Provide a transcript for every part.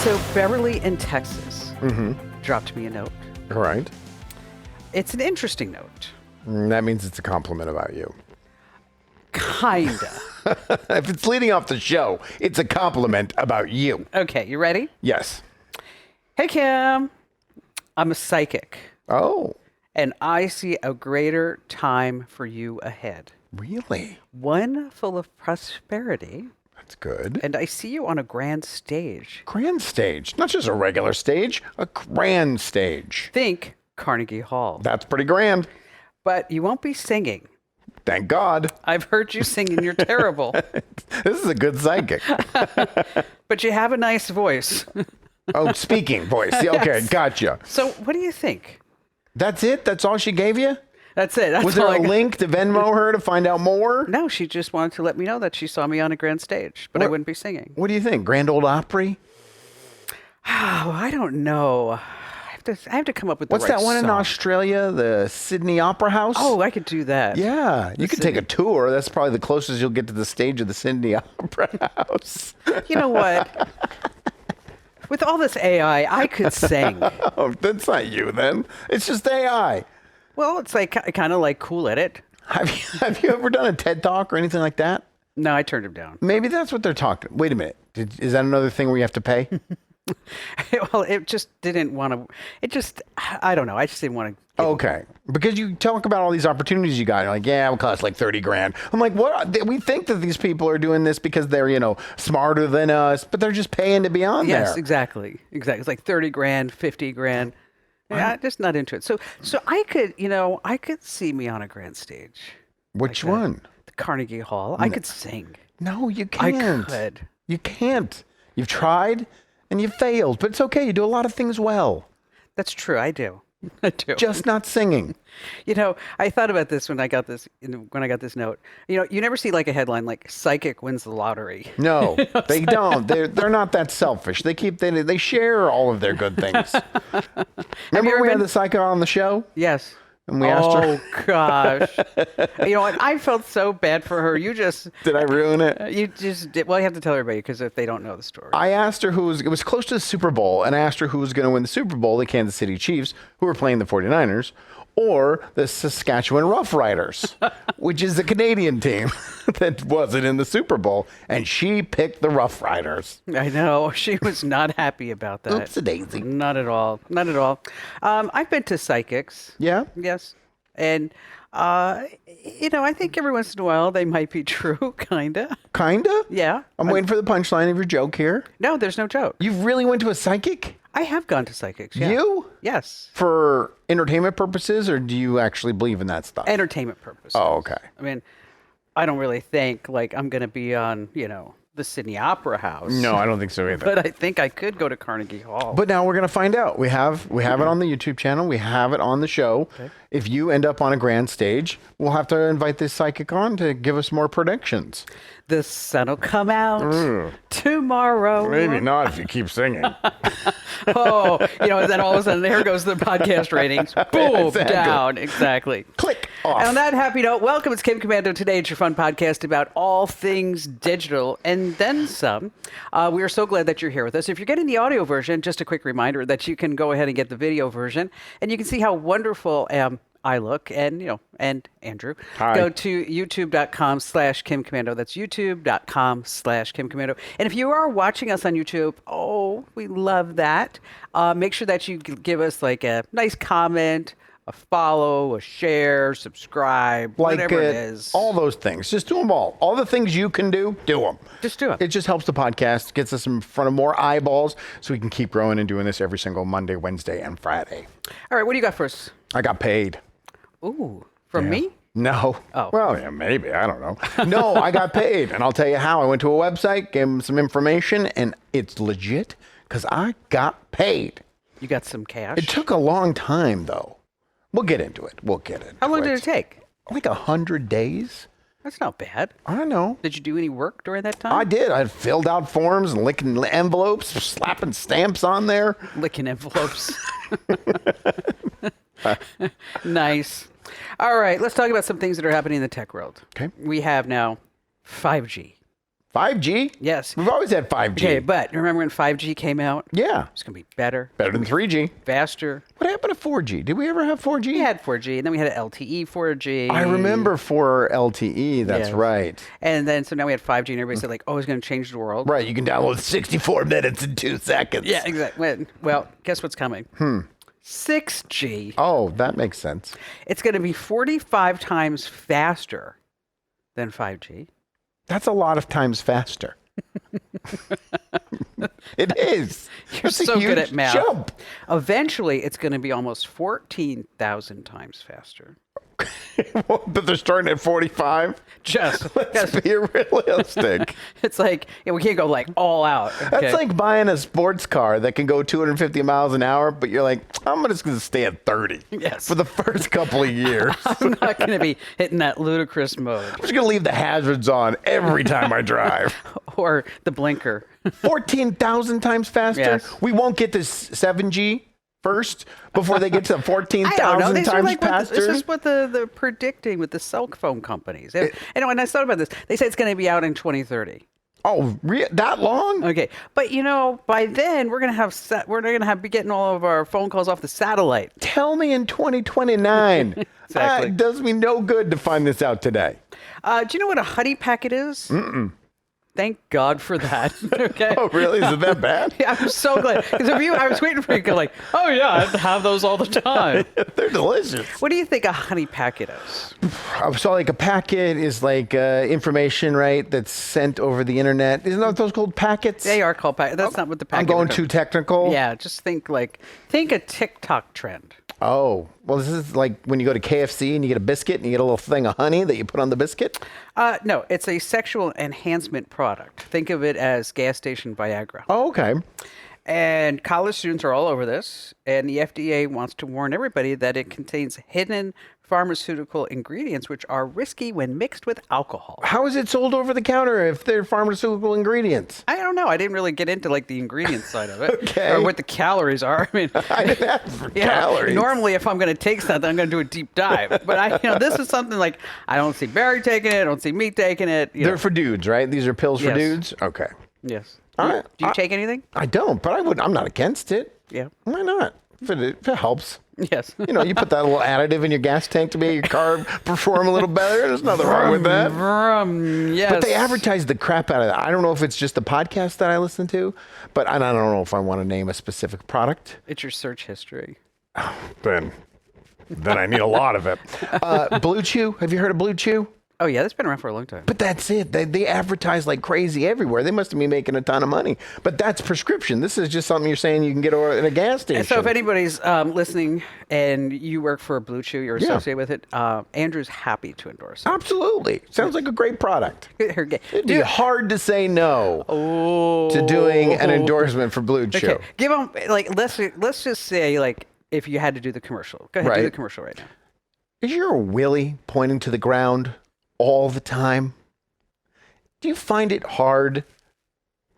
So Beverly in Texas dropped me a note. All right. It's an interesting note. That means it's a compliment about you. Kinda. If it's leading off the show, it's a compliment about you. Okay, you ready? Yes. Hey, Kim. I'm a psychic, Oh, and I see a greater time for you ahead. really? One full of prosperity, That's good. and I see you on a grand stage. Grand stage. Not just a regular stage, a grand stage. Think Carnegie Hall. That's pretty grand. But you won't be singing. Thank God. I've heard you sing and you're terrible. This is a good psychic. But you have a nice voice. Oh, speaking voice. Yeah, okay, Yes. gotcha. So what do you think? That's it? That's all she gave you? That's it. That's Was there all a I got. link to Venmo her to find out more? No, she just wanted to let me know that she saw me on a grand stage, but I wouldn't be singing. What do you think? Grand Ole Opry? Oh, I don't know. I have to come up with What's the right that one in song. Australia? The Sydney Opera House? Oh, I could do that. yeah. You could take a tour. That's probably the closest you'll get to the stage of the Sydney Opera House. You know what? With all this AI, I could sing. Oh, that's not you then. It's just AI. Well, it's like kind of like Cool Edit. Have you ever done a TED Talk or anything like that? No, I turned him down. Maybe that's what they're talking. Wait a minute. Is that another thing where you have to pay? Well, it just didn't want to. It just, I don't know. I just didn't want to. Okay. Because you talk about all these opportunities you got. You're like, yeah, it would cost like 30 grand. I'm like, what? We think that these people are doing this because they're, smarter than us, but they're just paying to be on there. Yes, exactly. It's like 30 grand, 50 grand. Yeah, just not into it. So I could, I could see me on a grand stage. Which one? The Carnegie Hall. I could sing. No, you I can't. could. You can't. You've tried and you've failed, but it's okay. You do a lot of things well. That's true. I do. I do. Just not singing. I thought about this when I got this note. You never see like a headline like "Psychic wins the lottery." No, they don't. They're not that selfish. They share all of their good things. Remember we had the psycho on the show? Yes. And we asked her. Oh gosh. You know what? I felt so bad for her. You just Did I ruin it? you just did. Well, you have to tell everybody because if they don't know the story. I asked her it was close to the Super Bowl, and I asked her who was going to win the Super Bowl, the Kansas City Chiefs, who were playing the 49ers, or the Saskatchewan Roughriders, which is the Canadian team that wasn't in the Super Bowl, and she picked the Roughriders. I know. She was not happy about that. Oops-a-daisy. Not at all. Not at all. I've been to psychics. Yeah? Yes. And, I think every once in a while they might be true, kind of. Kinda? Yeah. I'm waiting for the punchline of your joke here. No, there's no joke. You really went to a psychic? I have gone to psychics. Yeah. You? Yes. For entertainment purposes, or do you actually believe in that stuff? Entertainment purposes. Oh, okay. I mean, I don't really think like I'm going to be on, the Sydney Opera House. No, I don't think so either. But I think I could go to Carnegie Hall. But now we're going to find out. We have it on the YouTube channel. We have it on the show. Okay. If you end up on a grand stage, we'll have to invite this psychic on to give us more predictions. The sun will come out tomorrow. Maybe not if you keep singing. Oh, then all of a sudden there goes the podcast ratings. Boom, Exactly. down. Exactly. Click off. And on that happy note, welcome. It's Kim Commando Today. It's your fun podcast about all things digital and then some. We are so glad that you're here with us. If you're getting the audio version, just a quick reminder that you can go ahead and get the video version, and you can see how wonderful I look, and and Andrew. Hi. Go to youtube.com/Kim Commando. That's youtube.com/Kim Commando. And if you are watching us on YouTube, we love that. Make sure that you give us like a nice comment, a follow, a share, subscribe, whatever it is. All those things. Just do them all. All the things you can do them. Just do it. It just helps the podcast, gets us in front of more eyeballs so we can keep growing and doing this every single Monday, Wednesday, and Friday. All right, what do you got for us? I got paid. Ooh, from me? No. Oh. Well, yeah, maybe. I don't know. No, I got paid. And I'll tell you how. I went to a website, gave them some information, and it's legit because I got paid. You got some cash? It took a long time, though. We'll get into it. How long did it take? Like 100 days. That's not bad. I don't know. Did you do any work during that time? I did. I filled out forms and licking envelopes, slapping stamps on there. Licking envelopes. Nice. All right, let's talk about some things that are happening in the tech world. Okay. We have now 5G. 5G? Yes. We've always had 5G. Okay, but remember when 5G came out? Yeah. It's going to be better, Better than 3G. faster. What happened to 4G? Did we ever have 4G? We had 4G, and then we had LTE 4G. I remember for LTE. That's Yes. right. And then, so now we had 5G, and everybody said, like, oh, it's going to change the world. Right. You can download 64 minutes in 2 seconds. Yeah, exactly. Well, guess what's coming? 6G. Oh, that makes sense. It's going to be 45 times faster than 5G. That's a lot of times faster. It is. You're That's a so good huge at math. jump. Eventually, it's going to be almost 14,000 times faster. But they're starting at 45. Just, Let's be realistic. it's like, yeah, we can't go like all out. That's okay? like buying a sports car that can go 250 miles an hour, but you're like, I'm just going to stay at 30 Yes. for the first couple of years. I'm not going to be hitting that ludicrous mode I'm just going to leave the hazards on every time I drive. or the blinker. 14,000 times faster? Yes. We won't get to 7G first before they get to I don't know. 14,000 These are times like what faster? this is what they're predicting with the cell phone companies. And when I thought about this, they say it's going to be out in 2030. Oh, that long? Okay, but by then we're gonna be getting all of our phone calls off the satellite. Tell me in 2029. Exactly. It does me no good to find this out today. Do you know what a honey packet is? Thank God for that. Okay. Oh, really? Is it that bad? Yeah, I'm so glad because I was waiting for you to go like, oh yeah, I have those all the time. They're delicious. What do you think a honey packet is? So, like, a packet is like information, right? That's sent over the internet. Isn't that those called packets? They are called packets. That's not what the packet. I'm going is. too technical. Yeah, just think a TikTok trend. Oh, well, this is like when you go to KFC and you get a biscuit and you get a little thing of honey that you put on the biscuit. No, it's a sexual enhancement product. Think of it as gas station Viagra. Oh, okay. And college students are all over this, and the FDA wants to warn everybody that it contains hidden pharmaceutical ingredients which are risky when mixed with alcohol. How is it sold over the counter if they're pharmaceutical ingredients? I don't know. I didn't really get into like the ingredient side of it Okay. or what the calories are. I mean, I didn't ask for you know, calories. normally if I'm going to take something, I'm going to do a deep dive. But this is something like I don't see Barry taking it. I don't see me taking it. They're for dudes, right? These are pills for Yes. dudes? Okay. Yes. All Do right. do you take anything? I don't, but I'm not against it. Yeah. Why not? If it helps. Yes. You put that little additive in your gas tank to make your car perform a little better. There's nothing wrong with that. Yes. But they advertise the crap out of that. I don't know if it's just the podcast that I listen to, but I don't know if I want to name a specific product. It's your search history. Then I need a lot of it. Blue Chew. Have you heard of Blue Chew? Oh yeah, that's been around for a long time. But that's it. They advertise like crazy everywhere. They must be making a ton of money. But that's prescription. This is just something you're saying you can get in a gas station. And so if anybody's listening and you work for Blue Chew, you're associated with it, Andrew's happy to endorse it. Absolutely. Sounds like a great product. Okay. It'd be hard to say no to doing an endorsement for Blue Chew. Okay. Give them let's just say if you had to do the commercial. Go ahead, do Right. the commercial right now. Is your willy pointing to the ground all the time? Do you find it hard?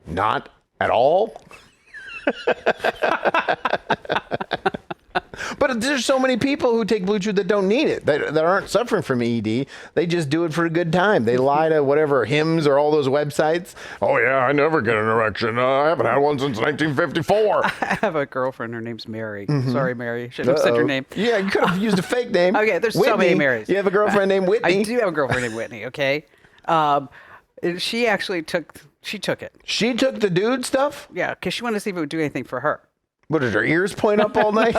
Not at all? But there's so many people who take Blue Chew that don't need it, that aren't suffering from ED. They just do it for a good time. They lie to whatever Hims or all those websites. Oh, yeah, I never get an erection. I haven't had one since 1954. I have a girlfriend. Her name's Mary. Sorry, Mary. Shouldn't have said your name. Yeah, you could have used a fake name. Okay, there's so Whitney. many Marys. You have a girlfriend named Whitney. I do have a girlfriend named Whitney. Okay. And she actually took it. She took the dude stuff? Yeah, because she wanted to see if it would do anything for her. What, did her ears point up all night?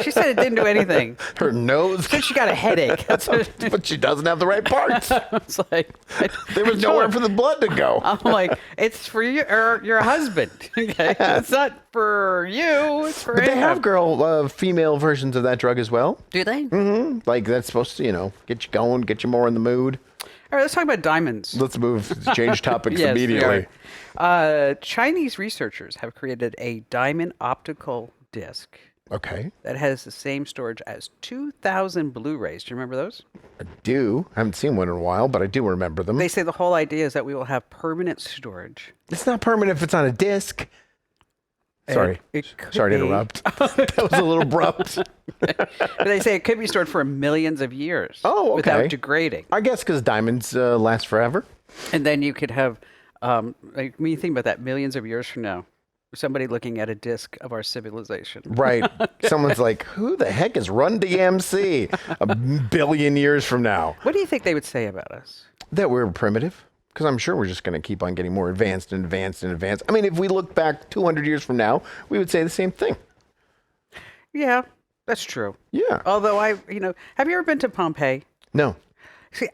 She said it didn't do anything. Her nose? She got a headache. That's what But she doesn't have the right parts. it's like. There was nowhere for the blood to go. I'm like, it's for you or your husband. Okay, it's not for you. It's for But they him. have female versions of that drug as well. Do they? Like that's supposed to, get you going, get you more in the mood. All right, let's talk about diamonds. Let's change topics Yes, immediately. Chinese researchers have created a diamond optical disc Okay. that has the same storage as 2,000 Blu-rays. Do you remember those? I do. I haven't seen one in a while, but I do remember them. They say the whole idea is that we will have permanent storage. It's not permanent if it's on a disc. Sorry. It could Sorry to be. interrupt. That was a little abrupt. But they say it could be stored for millions of years Oh, okay. without degrading. I guess because diamonds last forever. And then you could have Like when you think about that, millions of years from now, somebody looking at a disc of our civilization. Right. Someone's like, who the heck is Run DMC a billion years from now? What do you think they would say about us? That we're primitive. Because I'm sure we're just going to keep on getting more advanced and advanced and advanced. I mean, if we look back 200 years from now, we would say the same thing. Yeah, that's true. Yeah. Although have you ever been to Pompeii? No. See,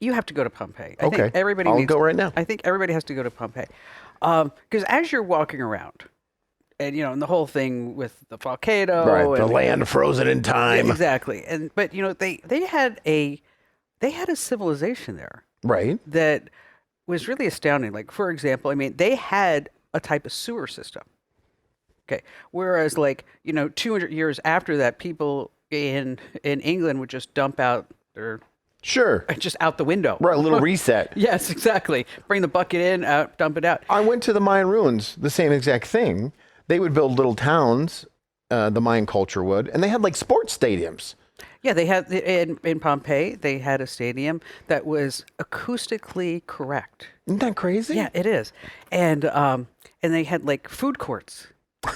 you have to go to Pompeii. I Okay. think everybody I'll needs go right now. I think everybody has to go to Pompeii. Because as you're walking around, and and the whole thing with the volcano, Right. The and, land frozen in time. Yeah, exactly. But they had a civilization there Right. that was really astounding. Like, for example, I mean, they had a type of sewer system. Okay. Whereas, 200 years after that, people in England would just dump out their Sure. just out the window. Right. A little reset. Yes, exactly. Bring the bucket in, out, dump it out. I went to the Mayan ruins, the same exact thing. They would build little towns, the Mayan culture would, and they had like sports stadiums. Yeah, they had in Pompeii. They had a stadium that was acoustically correct. Isn't that crazy? Yeah, it is, and they had like food courts.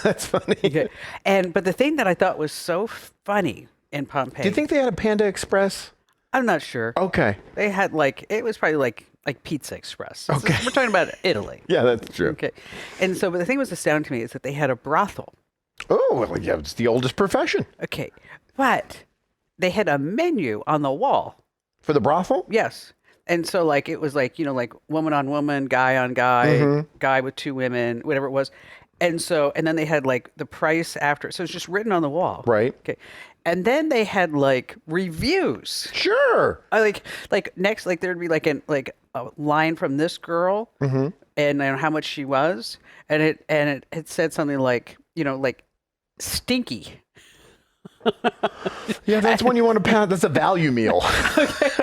That's funny. Okay. But the thing that I thought was so funny in Pompeii, Do you think they had a Panda Express? I'm not sure. Okay. They had it was probably like Pizza Express. Okay. We're talking about Italy. Yeah, that's true. Okay. And so, but the thing was astounding to me is that they had a brothel. Oh, well, yeah, it's the oldest profession. Okay. But they had a menu on the wall. For the brothel? Yes. And so it was like woman on woman, guy on guy, guy with two women, whatever it was. And so, and then they had the price after. So it's just written on the wall. Right. Okay. And then they had reviews. Sure. Next, there'd be a line from this girl and how much she was. And it said something like stinky. Yeah, that's when you want to pound. That's a value meal.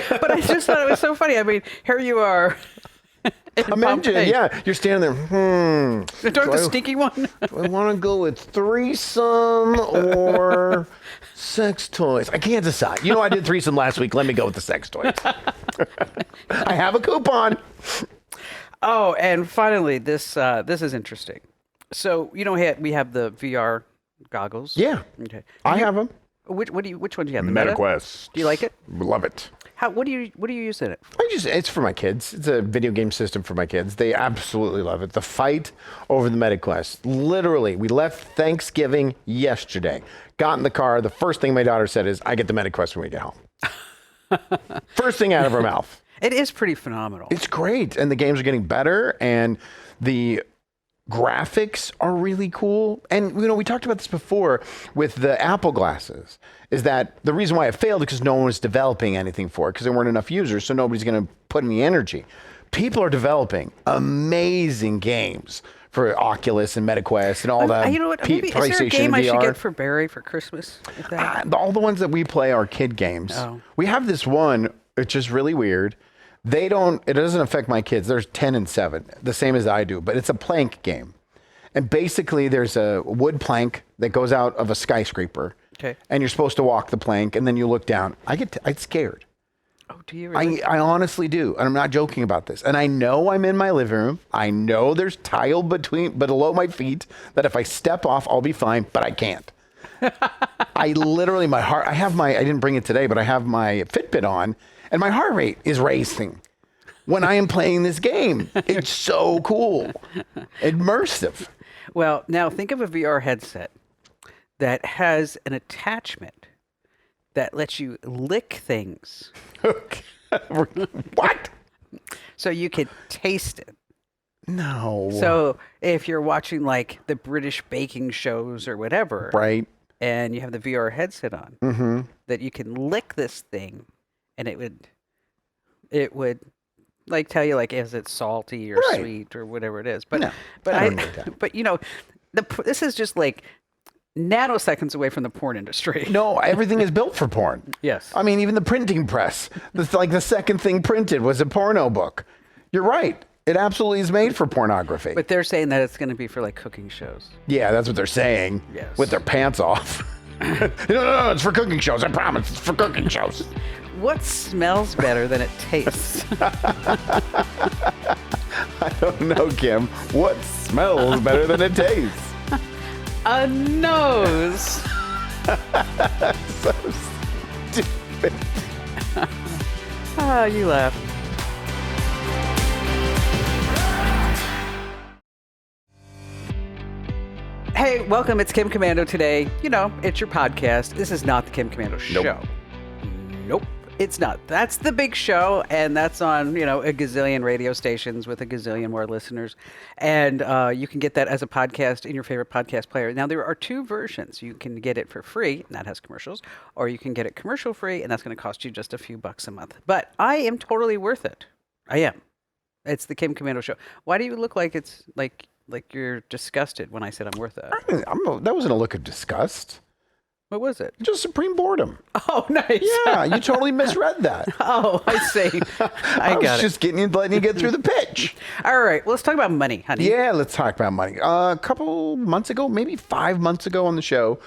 But I just thought it was so funny. I mean, here you are. Imagine, yeah, you're standing there. Don't the stinky one? Do I want to go with threesome or sex toys? I can't decide. I did threesome last week. Let me go with the sex toys. I have a coupon. Oh, and finally, this is interesting. So we have the VR goggles. Yeah. Okay. I have them. Which one do you have? The Meta? MetaQuest. Do you like it? Love it. What do you use in it? It's for my kids. It's a video game system for my kids. They absolutely love it. The fight over the MetaQuest. Literally, we left Thanksgiving yesterday. Got in the car. The first thing my daughter said is, I get the MetaQuest when we get home. First thing out of her mouth. It is pretty phenomenal. It's great. And the games are getting better. And the graphics are really cool. And, we talked about this before with the Apple glasses, is that the reason why it failed is because no one was developing anything for it because there weren't enough users. So nobody's going to put any energy. People are developing amazing games for Oculus and MetaQuest and all that. You know what? Maybe, is there a game I should get for Barry for Christmas? All the ones that we play are kid games. Oh. We have this one, which is really weird. It doesn't affect my kids. There's 10 and 7, the same as I do, but it's a plank game. And basically there's a wood plank that goes out of a skyscraper. Okay. And you're supposed to walk the plank and then you look down. I get scared. Oh, do you really? I honestly do. And I'm not joking about this. And I know I'm in my living room. I know there's tile below my feet that if I step off, I'll be fine, but I can't. I literally, I didn't bring it today, but I have my Fitbit on and my heart rate is racing when I am playing this game. It's so cool. Immersive. Well, now think of a VR headset that has an attachment that lets you lick things. What? So you could taste it. No. So if you're watching the British baking shows or whatever, Right. and you have the VR headset on, that you can lick this thing, and it would tell you is it salty or Right. sweet or whatever it is. But No, but I don't need that. but this is just nanoseconds away from the porn industry. No, everything is built for porn. Yes. I mean, even the printing press. The second thing printed was a porno book. You're right. It absolutely is made for pornography. But they're saying that it's going to be for cooking shows. Yeah, that's what they're saying. Yes. With their pants off. No, it's for cooking shows. I promise. It's for cooking shows. What smells better than it tastes? I So no, Kim, what smells better than it tastes? A nose. So stupid. Ah, you laugh. Hey, welcome. It's Kim Komando today. You know, it's your podcast. This is not the Kim Komando show. Nope. It's not. That's the big show, and that's on, a gazillion radio stations with a gazillion more listeners. And you can get that as a podcast in your favorite podcast player. Now, there are two versions. You can get it for free, and that has commercials, or you can get it commercial free, and that's going to cost you just a few bucks a month. But I am totally worth it. I am. It's the Kim Komando show. Why do you look like it's like you're disgusted when I said I'm worth it? That wasn't a look of disgust. What was it? Just supreme boredom. Oh, nice. Yeah, you totally misread that. Oh, I see. I got was it. just letting you get through the pitch. All right, well, let's talk about money, honey. Yeah, let's talk about money. A couple months ago, maybe 5 months ago on the show,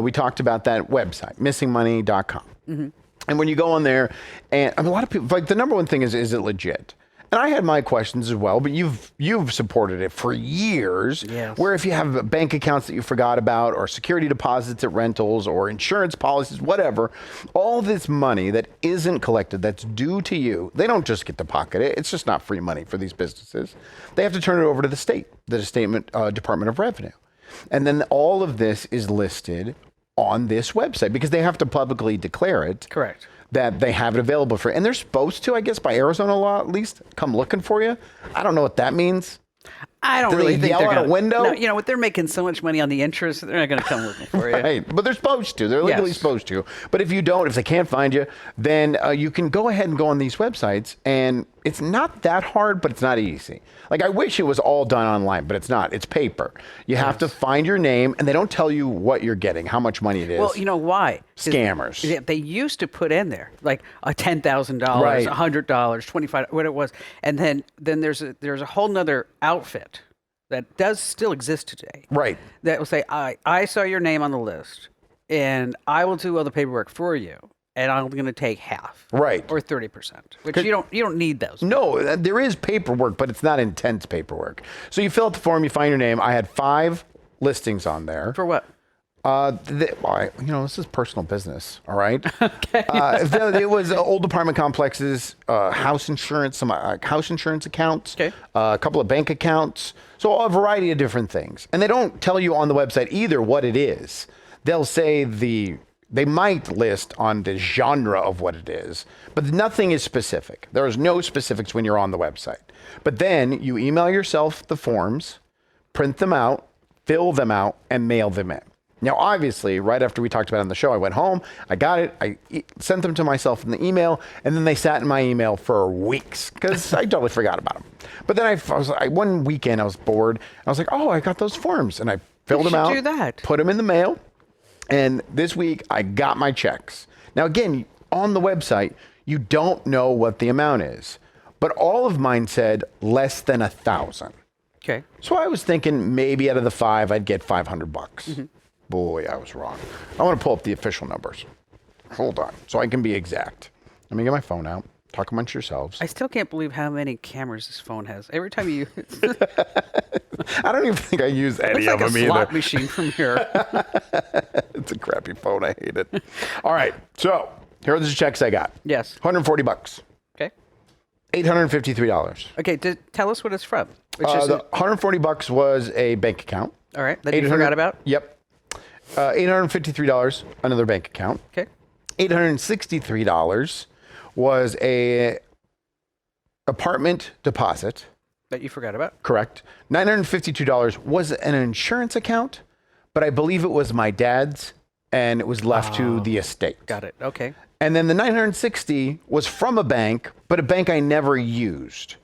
we talked about that website, missingmoney.com. Mm-hmm. And when you go on there, and a lot of people, like the number one thing is it legit? And I had my questions as well, but you've supported it for years. Yes. Where if you have bank accounts that you forgot about, or security deposits at rentals, or insurance policies, whatever, all this money that isn't collected, that's due to you, they don't just get to pocket it. It's just not free money for these businesses. They have to turn it over to the Department of Revenue. And then all of this is listed on this website because they have to publicly declare it. Correct. That they have it available for, and they're supposed to, I guess, by Arizona law at least, come looking for you. I don't know what that means. I don't Do really they think yell they're out going a window? No, what they're making so much money on the interest, they're not going to come looking for you. Right, but they're supposed to. They're legally Yes. supposed to. But if you don't, if they can't find you, then you can go ahead and go on these websites, and it's not that hard, but it's not easy. Like, I wish it was all done online, but it's not. It's paper. You have to find your name, and they don't tell you what you're getting, how much money it is. Well, you know why? 'Cause Scammers. They used to put in there like a $10,000, Right. $100, $25, what it was, and then there's a whole nother outfit that does still exist today. Right. That will say, I saw your name on the list, and I will do all the paperwork for you, and I'm going to take half, Right. or 30%, which you don't need those. No, there is paperwork, but it's not intense paperwork. So you fill out the form, you find your name. I had 5 listings on there. For what? This is personal business, all right? Okay. It was old apartment complexes, house insurance, some house insurance accounts, Okay. A couple of bank accounts, so a variety of different things. And they don't tell you on the website either what it is. They'll say they might list on the genre of what it is, but nothing is specific. There is no specifics when you're on the website. But then you email yourself the forms, print them out, fill them out, and mail them in. Now, obviously, right after we talked about it on the show, I went home, I got it, I sent them to myself in the email, and then they sat in my email for weeks because I totally forgot about them. But then one weekend I was bored. I was like, oh, I got those forms, and I filled them out, do that. put them in the mail, and this week I got my checks. Now, again, on the website, you don't know what the amount is, but all of mine said less than 1,000. Okay. So I was thinking maybe out of the 5, I'd get $500. Mm-hmm. Boy, I was wrong. I want to pull up the official numbers. Hold on, so I can be exact. Let me get my phone out. Talk amongst yourselves. I still can't believe how many cameras this phone has. Every time you I don't even think I use any looks of like a them slot either. machine from here. It's a crappy phone. I hate it. All right, so here are the checks I got. Yes. $140. Okay. $853. Okay. Tell us what it's from. Which The $140 was a bank account. all right. That you forgot about. Yep. $853, another bank account. Okay. $863 was a apartment deposit. That you forgot about. Correct. $952 was an insurance account, but I believe it was my dad's, and it was left to the estate. Got it. Okay. And then the $960 was from a bank, but a bank I never used.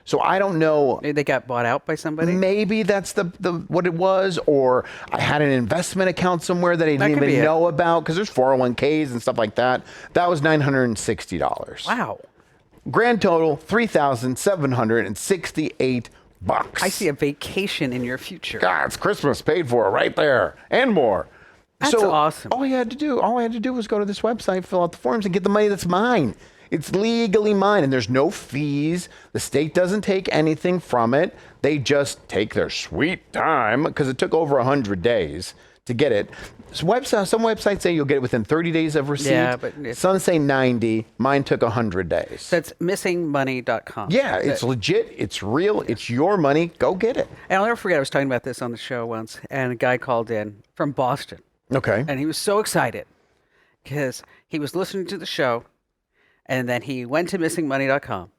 So I don't know. Maybe they got bought out by somebody. Maybe that's the what it was, or I had an investment account somewhere that I didn't could be even it. know about because there's 401ks and stuff like that. That was $960. Wow. Grand total $3,768. I see a vacation in your future. God, it's Christmas paid for right there and more. That's awesome. All I had to do was go to this website, fill out the forms, and get the money that's mine. It's legally mine, and there's no fees. The state doesn't take anything from it. They just take their sweet time because it took over 100 days to get it. So some websites say you'll get it within 30 days of receipt. Yeah, but some say 90. Mine took 100 days. That's missingmoney.com. Yeah, it's legit. It's real. It's your money. Go get it. And I'll never forget, I was talking about this on the show once, and a guy called in from Boston. Okay. And he was so excited because he was listening to the show, and then he went to missingmoney.com,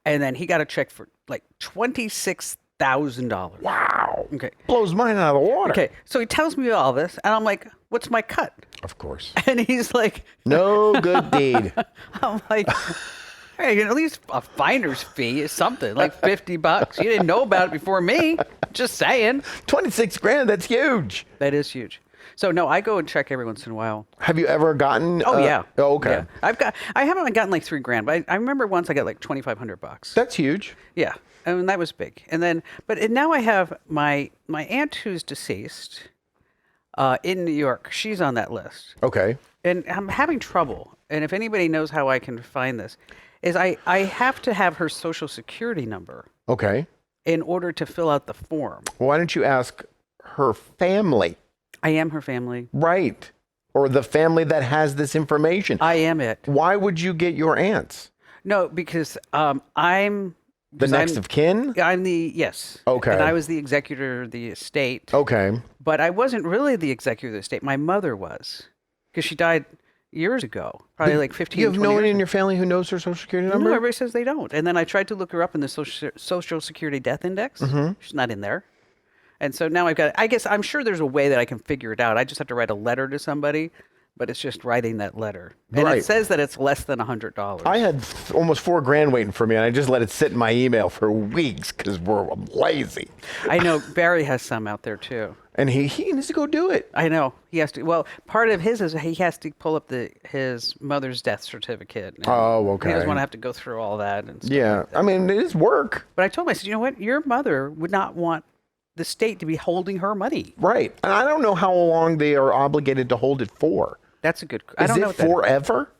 and then he got a check for like $26,000. Wow. Okay. Blows mine out of the water. Okay. So he tells me all this, and I'm like, what's my cut? Of course. And he's like, No good deed. I'm like, hey, at least a finder's fee is something, like $50. You didn't know about it before me. Just saying. 26 grand. That's huge. That is huge. So no, I go and check every once in a while. Have you ever gotten? Oh yeah. Oh, okay. Yeah. I haven't gotten like $3,000, but I remember once I got like $2,500. That's huge. Yeah, I mean that was big. And then, now I have my aunt who's deceased in New York. She's on that list, Okay. and I'm having trouble. And if anybody knows how I can find this, is I have to have her social security number Okay. in order to fill out the form. Why don't you ask her family? I am her family. Right. Or the family that has this information. I am it. Why would you get your aunts? No, because I'm The next of kin? I'm the yes. Okay. And I was the executor of the estate. Okay. But I wasn't really the executor of the estate. My mother was, because she died years ago, probably like 15. You have 20 no one years in ago. your family who knows her social security number? No, everybody says they don't. And then I tried to look her up in the Social Security Death Index. Mm-hmm. She's not in there. And so now I've got, I guess, I'm sure there's a way that I can figure it out. I just have to write a letter to somebody, but it's just writing that letter. And Right. it says that it's less than $100. I had almost $4,000 waiting for me, and I just let it sit in my email for weeks because we're lazy. I know Barry has some out there too. And he needs to go do it. I know he has to. Well, part of his is he has to pull up his mother's death certificate. and Oh, He doesn't okay. want to have to go through all that. And stuff Yeah. like that. I mean, it is work. But I told him, I said, you know what? Your mother would not want the state to be holding her money. Right. And I don't know how long they are obligated to hold it for. That's a good. I Is don't know. it What that, forever?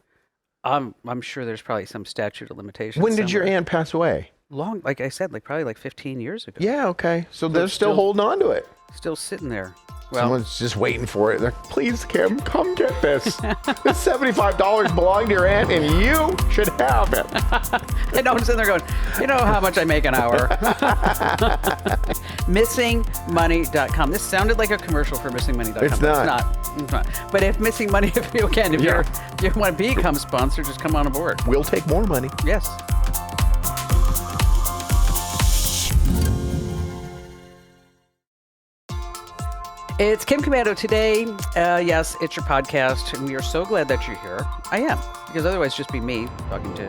I'm sure there's probably some statute of limitations. When did your somewhere. aunt pass away? Long, like I said, like probably like 15 years ago. Yeah, okay. So they're still still- holding on to it. Still sitting there. Well, Someone's just waiting for it. They're, please, Kim, come get this. This $75 belong to your aunt, and you should have it. and I'm sitting there going, you know how much I make an hour? Missingmoney.com. This sounded like a commercial for missingmoney.com. It's not. It's not. But if Missing Money, if you Yeah. want to become sponsor, just come on aboard. We'll take more money. Yes. It's Kim Commando today. Yes, it's your podcast, and we are so glad that you're here. I am, because otherwise it'd just be me talking to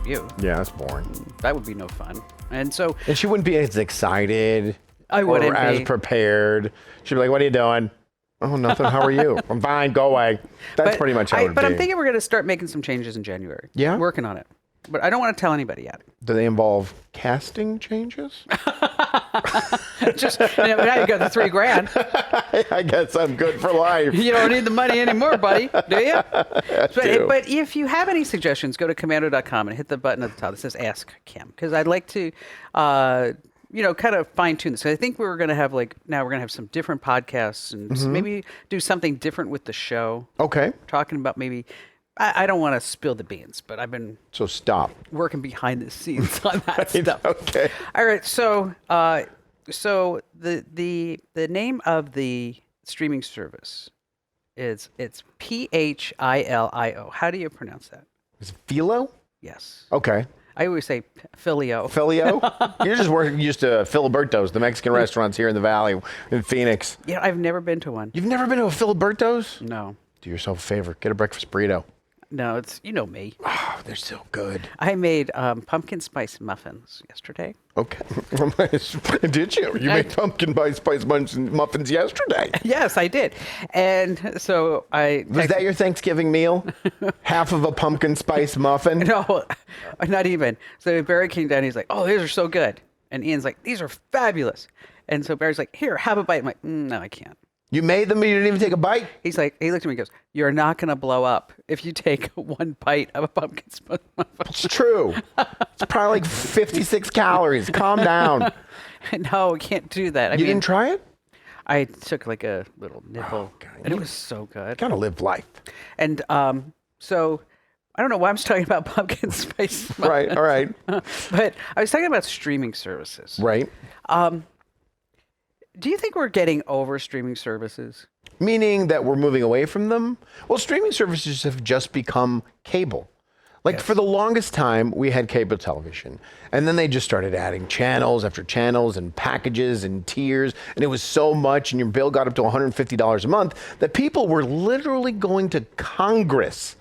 you. Yeah, that's boring. That would be no fun. And so And she wouldn't be as excited. I wouldn't or as be. prepared. She'd be like, "What are you doing?" "Oh, nothing. How are you?" "I'm fine. Go away." That's pretty much how it would But be. I'm thinking we're going to start making some changes in January. Yeah? Working on it. But I don't want to tell anybody yet. Do they involve casting changes? Just now you got the $3,000. I guess I'm good for life. You don't need the money anymore, buddy, do you? do. But if you have any suggestions, go to commando.com and hit the button at the top that says Ask Kim, because I'd like to, kind of fine tune this. I think we're going to have we're going to have some different podcasts and Mm-hmm. maybe do something different with the show. Okay. Talking about maybe, I don't want to spill the beans, but I've been So stop. working behind the scenes on that stuff. Okay. All right, so the name of the streaming service it's PHILIO. How do you pronounce that? Is it Philo? Yes, Okay. I always say Filio. Filio? You're just used to Filiberto's, the Mexican restaurants here in the Valley in Phoenix. Yeah, I've never been to one. You've never been to a Filiberto's? No, Do yourself a favor. Get a breakfast burrito. no, it's me. Oh, they're so good. I made pumpkin spice muffins yesterday. Okay. Did you? You made pumpkin spice muffins yesterday. Yes, I did, and so I Was that your Thanksgiving meal? Half of a pumpkin spice muffin? No, not even. So Barry came down. He's like, "Oh, these are so good," and Ian's like, "These are fabulous." And so Barry's like, "Here, have a bite." I'm like, "No, I can't." You made them, you didn't even take a bite? He's like, he looked at me and goes, "You're not going to blow up if you take one bite of a pumpkin spice muffin." It's true. It's probably like 56 calories. Calm down. No, we can't do that. I You mean, didn't try it? I took like a little nibble, God. and it was so good. Gotta live life. And so I don't know why I'm talking about pumpkin spice muffins. Right, all right. But I was talking about streaming services. Right. Do you think we're getting over streaming services? Meaning that we're moving away from them? Well, streaming services have just become cable. Like for the longest time, we had cable television. And then they just started adding channels after channels and packages and tiers. And it was so much, and your bill got up to $150 a month, that people were literally going to Congress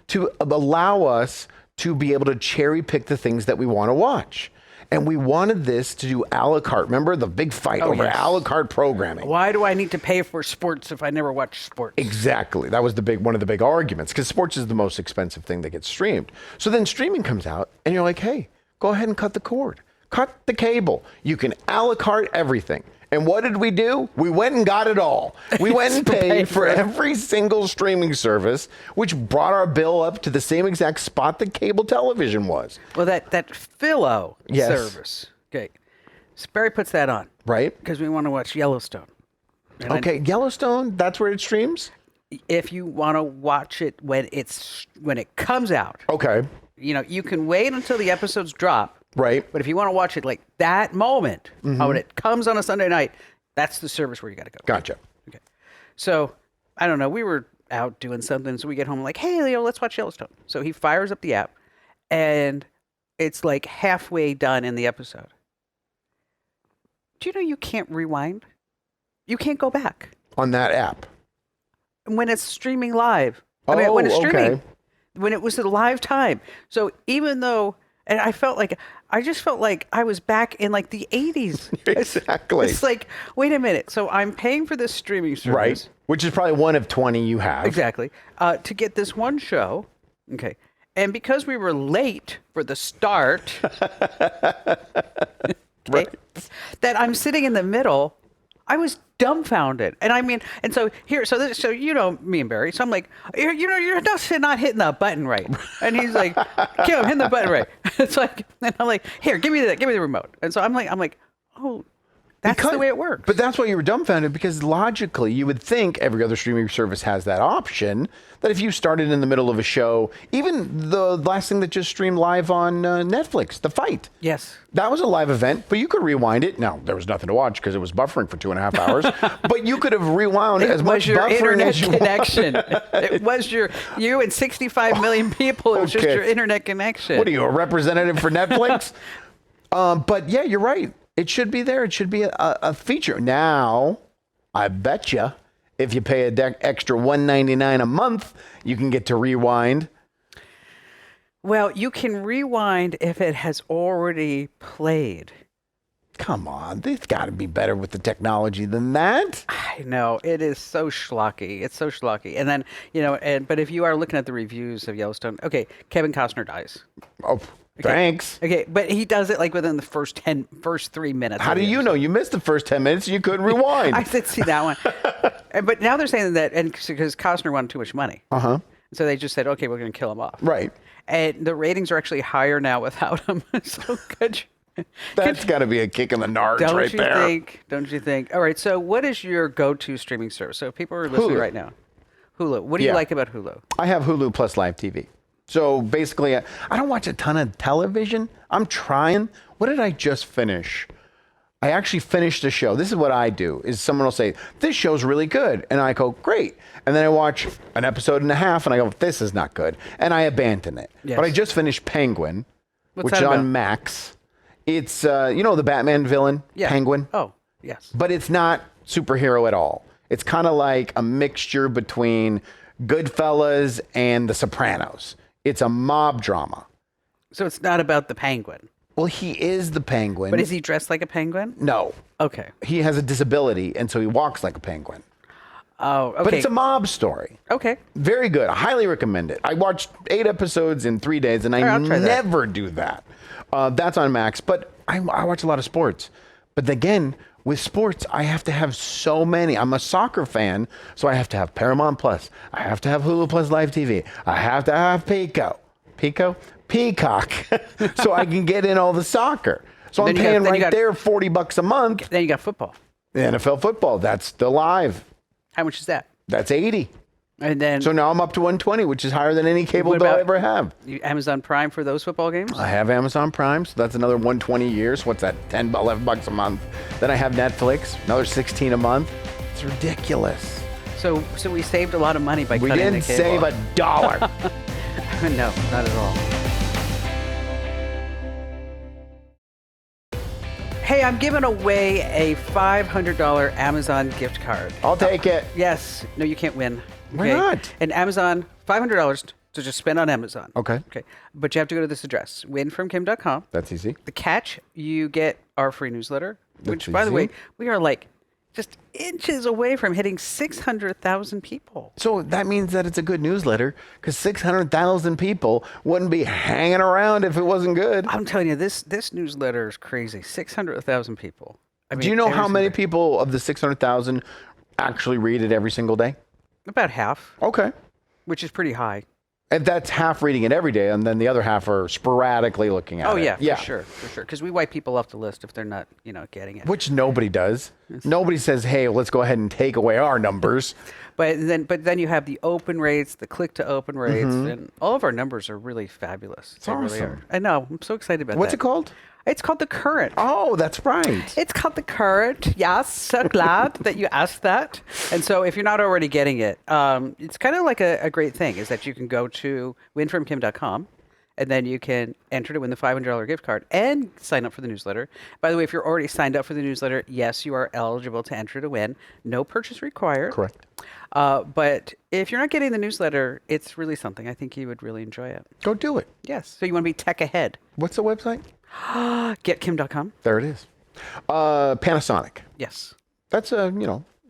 to allow us to be able to cherry pick the things that we want to watch. And we wanted this to do a la carte. Remember the big fight over yes. a la carte programming? Why do I need to pay for sports if I never watch sports? Exactly. That was one of the big arguments, because sports is the most expensive thing that gets streamed. So then streaming comes out, and you're like, hey, go ahead and cut the cord. Cut the cable. You can a la carte everything. And what did we do? We went and got it all. We went and paid for every single streaming service, which brought our bill up to the same exact spot that cable television was. Well, that Philo Yes. service. Okay. So Barry puts that on. Right? Because we want to watch Yellowstone. And Okay, Yellowstone, that's where it streams? if you want to watch it when it comes out, Okay, you can wait until the episodes drop. right. But if you want to watch it like that moment, when it comes on a Sunday night, that's the service where you got to go. Gotcha. Okay. So, I don't know. We were out doing something, so we get home like, hey, Leo, let's watch Yellowstone. So he fires up the app, and it's like halfway done in the episode. Do you know you can't rewind? You can't go back On that app. when it's streaming live. When it's Oh, streaming, okay. when it was a live time. So even though, and I just felt like I was back in like the 80s. Exactly. It's like, wait a minute. So I'm paying for this streaming service. Right. Which is probably one of 20 you have. Exactly. To get this one show. Okay. And because we were late for the start, Right. that I'm sitting in the middle, I was dumbfounded. And I mean, and so here, so me and Barry. So I'm like, you're not hitting the button right. And he's like, Kim, I'm hitting the button right. It's like, and I'm like, here, give me the remote. And so I'm like, oh, that's the way it works. But that's why you were dumbfounded, because logically you would think every other streaming service has that option, that if you started in the middle of a show, even the last thing that just streamed live on Netflix, The Fight. Yes. That was a live event, but you could rewind it. Now, there was nothing to watch because it was buffering for 2.5 hours, but you could have rewound as much your buffering internet as you connection. It was you and 65 million people. It was just Okay. your internet connection. What are you, a representative for Netflix? But yeah, you're right. It should be there. It should be a feature. Now, I bet you, if you pay extra $1.99 a month, you can get to rewind. Well, you can rewind if it has already played. Come on, they've got to be better with the technology than that. I know it is so schlocky. It's so schlocky. And then but if you are looking at the reviews of Yellowstone, okay, Kevin Costner dies. Oh, thanks. Okay, but he does it like within the first 3 minutes. How of do the you episode. know? You missed the first 10 minutes. You couldn't rewind. I did see that one. But now they're saying that, and because Costner wanted too much money, so they just said, okay, we're going to kill him off. Right. And the ratings are actually higher now without him. So good. That's got to be a kick in the nards Don't right you there. think? Don't you think? All right. So, what is your go-to streaming service? So, if people are listening Hulu. right now, Hulu. What do you Yeah. like about Hulu? I have Hulu plus live TV. So basically, I don't watch a ton of television. I'm trying. What did I just finish? I actually finished a show. This is what I do, is someone will say, this show's really good. And I go, great. And then I watch an episode and a half and I go, this is not good. And I abandon it. Yes. But I just finished Penguin, What's which that is about? on Max. It's, the Batman villain, Yeah. Penguin. Oh, yes. But it's not superhero at all. It's kind of like a mixture between Goodfellas and The Sopranos. It's a mob drama. So it's not about the penguin. Well, he is the penguin. But is he dressed like a penguin? No. Okay. He has a disability, and so he walks like a penguin. Oh, okay. But it's a mob story. Okay. Very good. I highly recommend it. I watched 8 episodes in 3 days, and I I'll try that. never do that. That's on Max. But I watch a lot of sports. But again, With sports, I have to have so many. I'm a soccer fan, so I have to have Paramount Plus. I have to have Hulu Plus Live TV. I have to have Peacock, so I can get in all the soccer. So I'm paying there $40 a month. Then you got football. The NFL football, that's the live. How much is that? That's 80. And then So now I'm up to 120, which is higher than any cable bill I ever have. Amazon Prime for those football games? I have Amazon Prime, so that's another 120 a year. So what's that? $11 a month. Then I have Netflix, another 16 a month. It's ridiculous. So we saved a lot of money by cutting the cable. We didn't save $1. No, not at all. Hey, I'm giving away a $500 Amazon gift card. I'll take it. Yes. No, you can't win. Why not? And Amazon, $500 to just spend on Amazon. Okay. But you have to go to this address, winfromkim.com. That's easy. The catch, you get our free newsletter, which, That's by the easy. way, we are like just inches away from hitting 600,000 people. So that means that it's a good newsletter because 600,000 people wouldn't be hanging around if it wasn't good. I'm telling you, this newsletter is crazy. 600,000 people. I mean, Do you know how every many single day. people of the 600,000 actually read it every single day? About half, Okay. which is pretty high. And that's half reading it every day, and then the other half are sporadically looking at it. Oh yeah, for sure. Because we wipe people off the list if they're not, getting it. Which nobody does. Nobody says, "Hey, let's go ahead and take away our numbers." But then you have the open rates, the click to open rates, and all of our numbers are really fabulous. They really awesome. are. I know. I'm so excited about What's that. it called? It's called The Current. Oh, that's right. It's called The Current. Yes, so glad that you asked that. And so if you're not already getting it, it's kind of like a great thing is that you can go to winfromkim.com and then you can enter to win the $500 gift card and sign up for the newsletter. By the way, if you're already signed up for the newsletter, yes, you are eligible to enter to win. No purchase required. Correct. But if you're not getting the newsletter, it's really something. I think you would really enjoy it. Go do it. Yes. So you want to be tech ahead. What's the website? Getkim.com. There it is. Panasonic. Yes. That's a,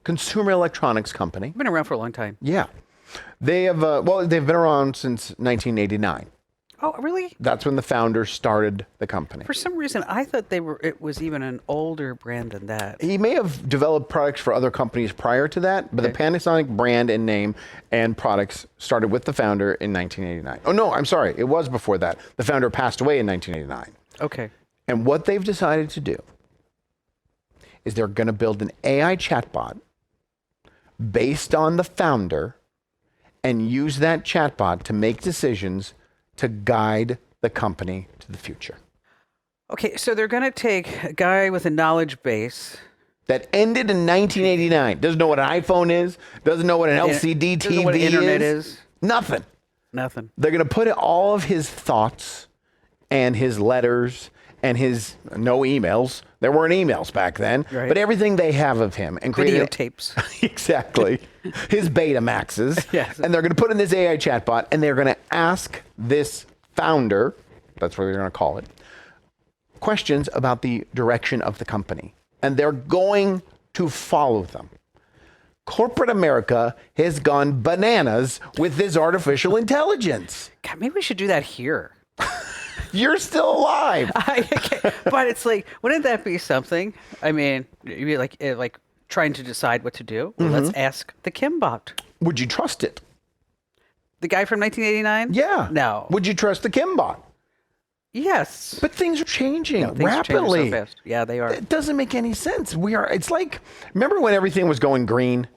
consumer electronics company. Been around for a long time. Yeah. They have, they've been around since 1989. Oh, really? That's when the founder started the company. For some reason, I thought it was even an older brand than that. He may have developed products for other companies prior to that, but the Panasonic brand and name and products started with the founder in 1989. Oh, no, I'm sorry. It was before that. The founder passed away in 1989. Okay. And what they've decided to do is they're going to build an AI chatbot based on the founder and use that chatbot to make decisions to guide the company to the future. Okay, so they're going to take a guy with a knowledge base. That ended in 1989. Doesn't know what an iPhone is. Doesn't know what an LCD Doesn't know TV what internet is. Nothing. Nothing. They're going to put all of his thoughts and his letters and his no emails. There weren't emails back then, Right. but everything they have of him and create Videotapes. exactly his Betamaxes. Yes. And they're going to put in this AI chatbot and they're going to ask this founder, that's what they're going to call it, questions about the direction of the company. And they're going to follow them. Corporate America has gone bananas with this artificial intelligence. God, maybe we should do that here. You're still alive. But it's like, wouldn't that be something? I mean, you'd be like trying to decide what to do. Well, let's ask the Kimbot. Would you trust it? The guy from 1989? Yeah. No. Would you trust the Kimbot? Yes. But things are changing Things are changing rapidly. so fast. Yeah, they are. It doesn't make any sense. It's like, remember when everything was going green?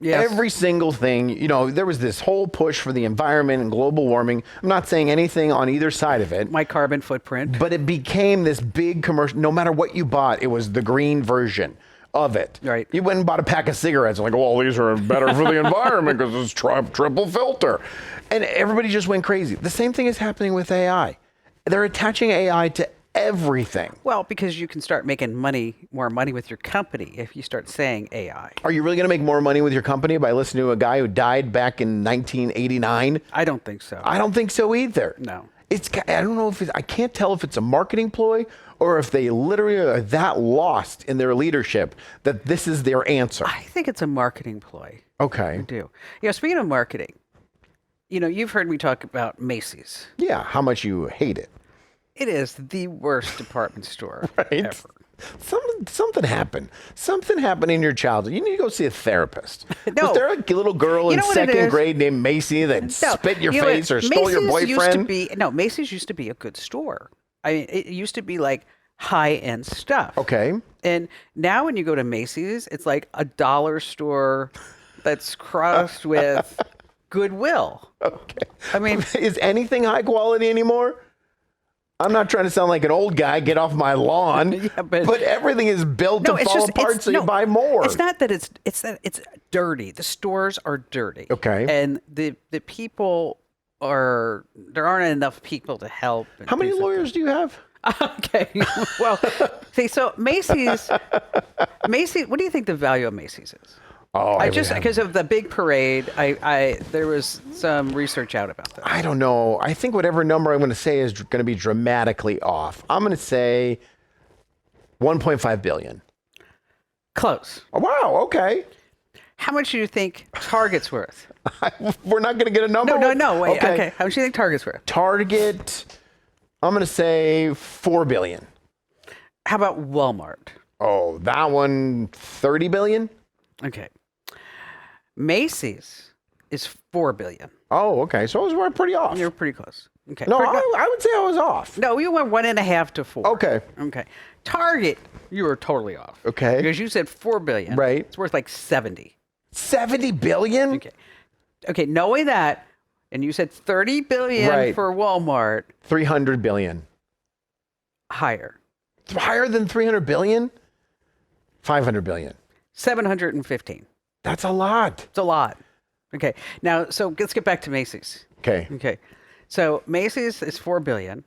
Yes. Every single thing, there was this whole push for the environment and global warming. I'm not saying anything on either side of it, My carbon footprint. but it became this big commercial. No matter what you bought, it was the green version of it. Right. You went and bought a pack of cigarettes, like, well, these are better for the environment because it's triple filter. And everybody just went crazy. The same thing is happening with AI. They're attaching AI to everything. Well, because you can start making more money with your company if you start saying AI. Are you really going to make more money with your company by listening to a guy who died back in 1989? I don't think so. I don't think so either. No. I don't know if I can't tell if it's a marketing ploy or if they literally are that lost in their leadership that this is their answer. I think it's a marketing ploy. Okay. I do. Speaking of marketing, you've heard me talk about Macy's. Yeah, how much you hate it. It is the worst department store Right. ever. Something happened. Something happened in your childhood. You need to go see a therapist. No. Was there a little girl in know what it second is? grade named Macy that spit in your You know what? face or stole your Macy's boyfriend? Macy's used to be a good store. I mean, it used to be like high-end stuff. Okay. And now when you go to Macy's, it's like a dollar store that's crossed with Goodwill. Okay. I mean, Is anything high quality anymore? I'm not trying to sound like an old guy. Get off my lawn. Yeah, but- everything is built to fall apart, so you buy more. It's not that it's that it's dirty. The stores are dirty. Okay. And the people there aren't enough people to help. and How many things like lawyers do you have? that. Okay. Well, see, so Macy's, what do you think the value of Macy's is? Oh, I just because of the big parade, there was some research out about that. I don't know. I think whatever number I'm going to say is going to be dramatically off. I'm going to say 1.5 billion. Close. Oh, wow. Okay. How much do you think Target's worth? We're not going to get a number. No. Wait. Okay. How much do you think Target's worth? Target, I'm going to say 4 billion. How about Walmart? Oh, that one, 30 billion? Okay. Macy's is 4 billion. Oh, okay. So I was pretty off. You're pretty close. Okay. No, I would say I was off. No, you went 1.5 to 4. Okay. Okay. Target, you were totally off. Okay. Because you said 4 billion. Right. It's worth like 70. 70 billion? Okay. Okay. Knowing that, and you said 30 billion Right. for Walmart, 300 billion. higher. Higher than 300 billion? 500 billion. 715. That's a lot. It's a lot. Okay. Now, so let's get back to Macy's. Okay. Okay. So Macy's is 4 billion.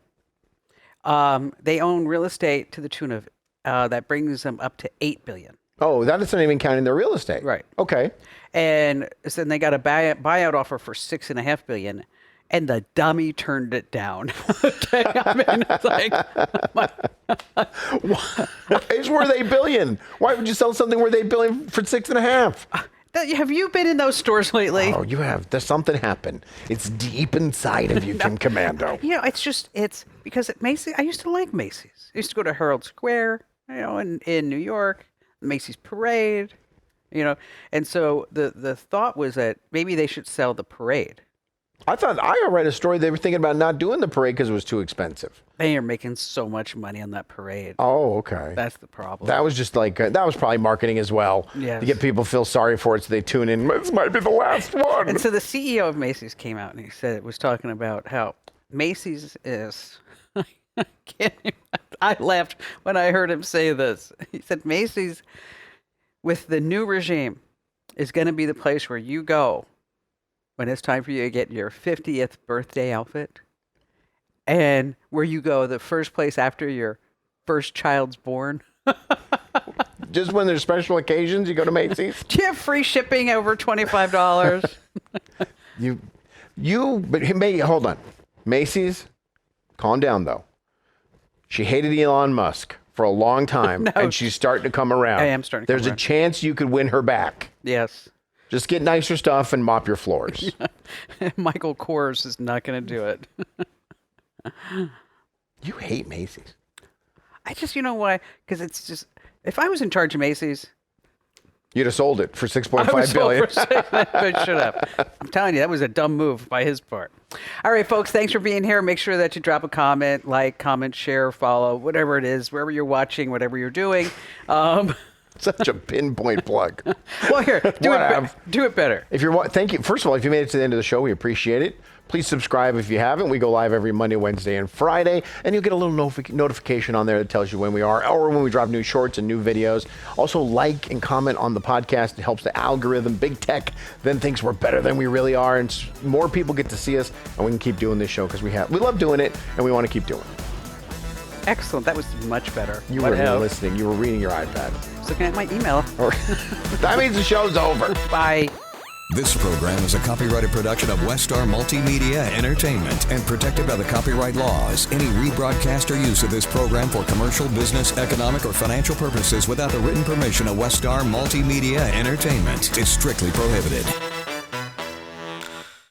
They own real estate to the tune of that brings them up to 8 billion. Oh, that isn't even counting their real estate. Right. Okay. And so then they got a buyout offer for 6.5 billion, and the dummy turned it down. Okay. I mean, it's like It's worth 8 billion. Why would you sell something worth 8 billion for 6.5? have you been in those stores lately? Oh, you have. There's something happened. It's deep inside of you, Kim Commando. You know, it's because at Macy's, I used to like Macy's. I used to go to Herald Square, in New York, Macy's Parade, and so the thought was that maybe they should sell the parade. I thought I read a story they were thinking about not doing the parade because it was too expensive. They are making so much money on that parade. Oh, okay. That's the problem. That was just like, that was probably marketing as well. Yes. To get people to feel sorry for it so they tune in. This might be the last one. And so the CEO of Macy's came out and he was talking about how Macy's is. I laughed when I heard him say this. He said Macy's, with the new regime, is going to be the place where you go when it's time for you to get your 50th birthday outfit, and where you go the first place after your first child's born. Just when there's special occasions, you go to Macy's. Do you have free shipping over $25? Hold on. Macy's, calm down though. She hated Elon Musk for a long time, and she's starting to come around. I am starting to come There's around. a chance you could win her back. Yes. Just get nicer stuff and mop your floors. Michael Kors is not going to do it. You hate Macy's. I just, you know why? Because it's just, if I was in charge of Macy's, You'd have sold it for I would $6.5 sell billion. for six. I should have. I'm telling you, that was a dumb move by his part. All right, folks, thanks for being here. Make sure that you drop a comment, comment, share, follow, whatever it is, wherever you're watching, whatever you're doing. Such a pinpoint plug. Well, here, do it better. If you're, thank you. First of all, if you made it to the end of the show, we appreciate it. Please subscribe if you haven't. We go live every Monday, Wednesday, and Friday, and you'll get a little notification on there that tells you when we are or when we drop new shorts and new videos. Also, like and comment on the podcast. It helps the algorithm. Big tech then thinks we're better than we really are, and more people get to see us, and we can keep doing this show because we love doing it, and we want to keep doing it. Excellent. That was much better. You weren't even listening. You were reading your iPad. I was looking at my email. That means the show's over. Bye. This program is a copyrighted production of Westar Multimedia Entertainment and protected by the copyright laws. Any rebroadcast or use of this program for commercial, business, economic, or financial purposes without the written permission of Westar Multimedia Entertainment is strictly prohibited.